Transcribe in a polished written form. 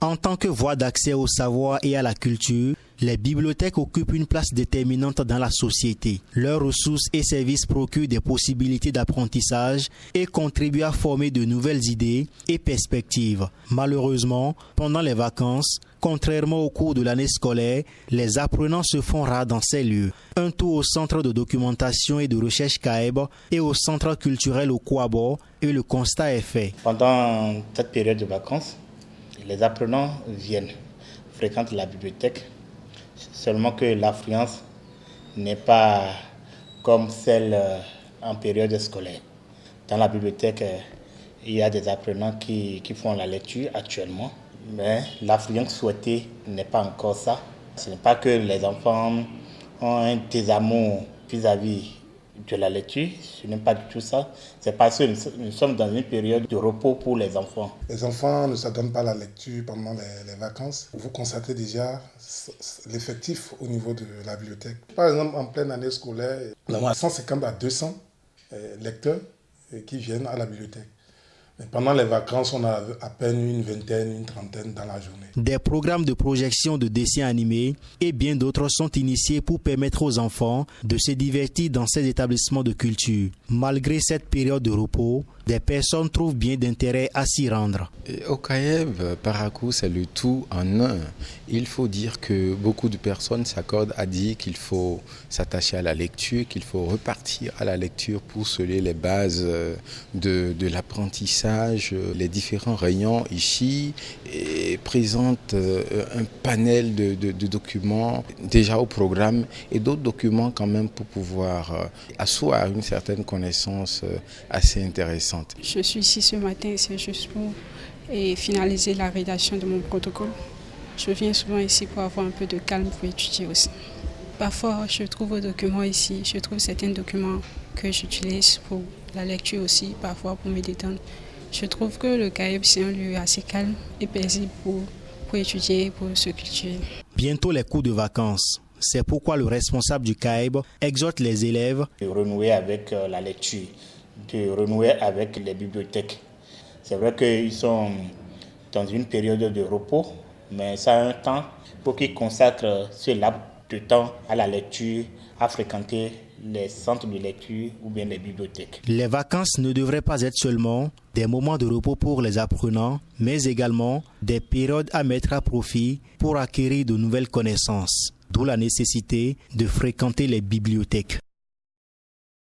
En tant que voie d'accès au savoir et à la culture, les bibliothèques occupent une place déterminante dans la société. Leurs ressources et services procurent des possibilités d'apprentissage et contribuent à former de nouvelles idées et perspectives. Malheureusement, pendant les vacances, contrairement au cours de l'année scolaire, les apprenants se font rares dans ces lieux. Un tour au centre de documentation et de recherche CAEB et au centre culturel au Kouabo et le constat est fait. Pendant cette période de vacances, les apprenants viennent, fréquentent la bibliothèque, seulement que l'affluence n'est pas comme celle en période scolaire. Dans la bibliothèque, il y a des apprenants qui font la lecture actuellement, mais l'affluence souhaitée n'est pas encore ça. Ce n'est pas que les enfants ont un désamour vis-à-vis de la lecture, ce n'est pas du tout ça. C'est parce que nous sommes dans une période de repos pour les enfants. Les enfants ne s'adonnent pas à la lecture pendant les vacances. Vous constatez déjà l'effectif au niveau de la bibliothèque. Par exemple, en pleine année scolaire, nous avons 150 à 200 lecteurs qui viennent à la bibliothèque. Mais pendant les vacances, on a à peine une vingtaine, une trentaine dans la journée. Des programmes de projection de dessins animés et bien d'autres sont initiés pour permettre aux enfants de se divertir dans ces établissements de culture. Malgré cette période de repos, des personnes trouvent bien d'intérêt à s'y rendre. Au CAEB, Parakou, c'est le tout en un. Il faut dire que beaucoup de personnes s'accordent à dire qu'il faut s'attacher à la lecture, qu'il faut repartir à la lecture pour sceller les bases de l'apprentissage. Les différents rayons ici présentent un panel de documents déjà au programme et d'autres documents quand même pour pouvoir asseoir une certaine connaissance assez intéressante. Je suis ici ce matin, c'est juste pour finaliser la rédaction de mon protocole. Je viens souvent ici pour avoir un peu de calme pour étudier aussi. Parfois, je trouve vos documents ici, je trouve certains documents que j'utilise pour la lecture aussi, parfois pour me détendre. Je trouve que le CAEB, c'est un lieu assez calme et paisible pour étudier, pour se cultiver. Bientôt les cours de vacances. C'est pourquoi le responsable du CAEB exhorte les élèves de renouer avec la lecture, de renouer avec les bibliothèques. C'est vrai qu'ils sont dans une période de repos, mais ça a un temps pour qu'ils consacrent ce laps de temps à la lecture, à fréquenter les centres de lecture ou bien les bibliothèques. Les vacances ne devraient pas être seulement des moments de repos pour les apprenants, mais également des périodes à mettre à profit pour acquérir de nouvelles connaissances, d'où la nécessité de fréquenter les bibliothèques.